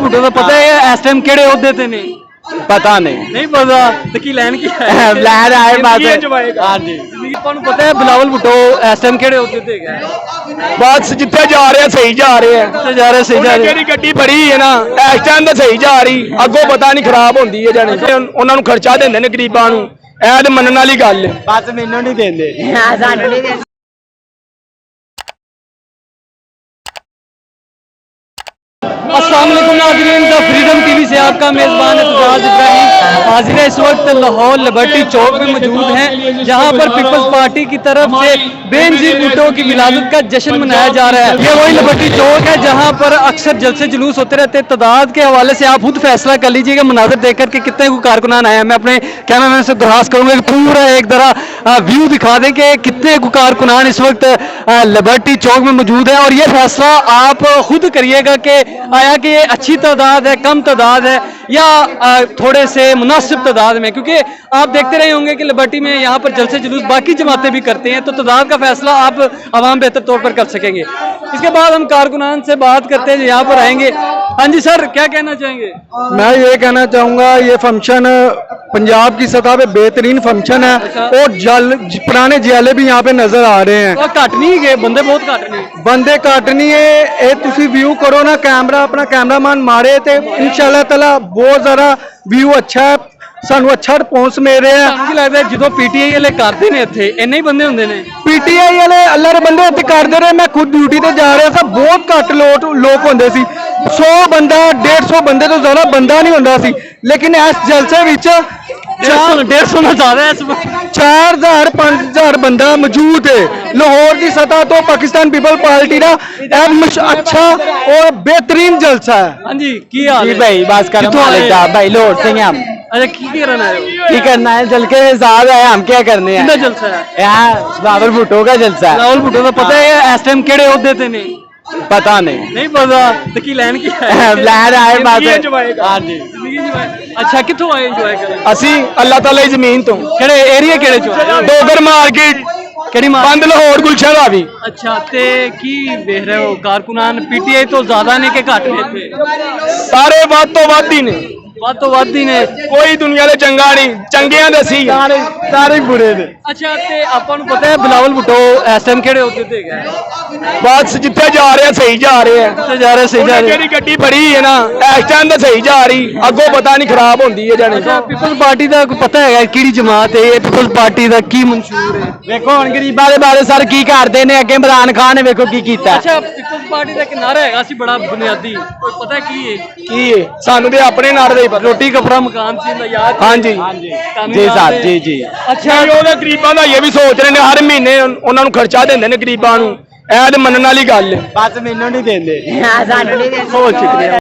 भुट्टो का पता है इस टाइम केड़े ओहदे ते ने? पता नहीं पता तो की लैन की लैन आए बात हाँ जी पता है बिलावल भुट्टो इस टाइम केड़े ओहदे ते है? बस जिथे जा रहे हैं सही जा रहे हैं जा रहे सही जा रहे जेडी गड्डी फड़ी है ना इस टाइम तो सही जा रही अगों पता नहीं खराब होंदी है जाने उन्होंने खर्चा देंदे ने गरीबां नूं ਇਹ ਤੇ ਮੰਨਣ ਵਾਲੀ ਗੱਲ ਹੈ ਬਸ ਮੈਨੂੰ ਨਹੀਂ ਦਿੰਦੇ ਸਾਨੂੰ ਨਹੀਂ ਦਿੰਦੇ अस्सलाम वालेकुम नाज़रीन, द फ्रीडम टीवी से आपका मेज़बान एतजाज इब्राहिम हाजिर है। इस वक्त लाहौर लिबर्टी चौक में मौजूद हैं जहां पर पीपल्स पार्टी की तरफ से बेनज़ीर भुट्टो की विलादत का जश्न मनाया जा रहा है। ये वही लिबर्टी चौक है जहां पर अक्सर जलसे जुलूस होते रहते हैं। तादाद के हवाले से आप खुद फैसला कर लीजिएगा मनाजर देख कर के कितने को कारकुनान आए हैं। मैं अपने कैमरामैन से दरख्वास्त करूँगा कि पूरा एक तरह व्यू दिखा दें कि कितने को कारकुनान इस वक्त लिबर्टी चौक में मौजूद है और ये फैसला आप खुद करिएगा कि आया कि ये अच्छी तादाद है, कम तादाद है या थोड़े से मुनासिब तादाद में, क्योंकि आप देखते रहे होंगे कि लिबर्टी में यहाँ पर जलसे जुलूस बाकी जमातें भी करते हैं तो तादाद का फैसला आप आवाम बेहतर तौर पर कर सकेंगे। इसके बाद हम कारकुनान से बात करते हैं जो यहाँ पर आएंगे। हाँ जी सर, क्या कहना चाहेंगे? मैं ये कहना चाहूँगा ये फंक्शन पंजाब की सतह पे बेहतरीन फंक्शन है और पुराने जियाले भी यहाँ पे नजर आ रहे हैं। घट नहीं गए बंदे, बहुत घट नहीं बंदे घट नहीं है। ये तुसी व्यू करो ना, कैमरा अपना कैमरामैन मारे थे इंशाल्लाह ताला बहुत ज़्यादा व्यू अच्छा है, सानू अच्छा रिस्पॉन्स मिल रहा है। लगता है जो पीटीआई वाले करते ने इत्थे इन्ने ही बंदे होंदे ने। पीटीआई वाले अल्लाह दे बंदे इत्थे करदे रहे, मैं खुद ड्यूटी ते जा रहा था, बहुत घट लोग होंदे सी। 100 बंदा 150 बंदे तो ज़्यादा बंदा नहीं होंदा सी, लेकिन इस जलसे विच 150 में ज़्यादा है 4000 5000 बंदा मौजूद है। लाहौर की सतह तो पाकिस्तान पीपल पार्टी का अच्छा और बेहतरीन जलसा है। हाँ जी की हाल है भाई बस कर भाई लाहौर से हैं हम। अच्छा की करना है? की करना है जल के साथ है, हम क्या करने हैं? जलसा है यहाँ बिलावल भुट्टो का जलसा है। बिलावल भुट्टो का पता है इस टाइम केड़े ओहदे ते ने? पता नहीं पता तो की लैन की लैन आए बात हाँ जी। अच्छा कितों आए इंजॉय करन? असी अल्लाह ताला की जमीन तो केड़े एरिया केड़े चो डोगर मार्केट केड़ी बंद लाहौर गुलशन आ भी। अच्छा ते की देख रहे हो कारकुनान पीटीआई तो ज्यादा ने के घट ने थे? सारे वध तो वध ही ने, वध तो वध ही ने, कोई दुनिया दे चंगा नहीं, चंगियां दे सी सारे बुरे ने। अच्छा ते आपां नूं पता है बिलावल भुट्टो इस टाइम केड़े ओहदे ते है? बस जिथे जा रहे हैं सही जा रहे हैं जा रहे सही जा रहे जेडी गड्डी फड़ी है ना इस टाइम तो सही जा रही अगों पता नहीं खराब होंदी है जाने। पीपल्स पार्टी का पता है किहड़ी जमात है? पीपल्स पार्टी का की मंशूर है? देखो हुण गरीबां दे बारे सर की करदे ने, अगे इमरान खान ने देखो की कीता। अच्छा पीपल्स पार्टी का नारा है सी बड़ा बुनियादी, कोई पता है की है सानू दे अपने नारे दे रोटी कपड़ा मकान सी याद? हाँ जी जी साहब जी जी। अच्छा ओहदे गरीबां दा ये भी सोच रहे ने हर महीने उन्हां नूं खर्चा देंदे ने गरीबां नूं, ਇਹ ਤੇ ਮੰਨਣ ਵਾਲੀ ਗੱਲ ਹੈ ਬਸ ਮੈਨੂੰ ਨਹੀਂ ਦਿੰਦੇ ਸਾਨੂੰ ਨਹੀਂ ਦਿੰਦੇ। ਬਹੁਤ ਸ਼ੁਕਰੀਆ।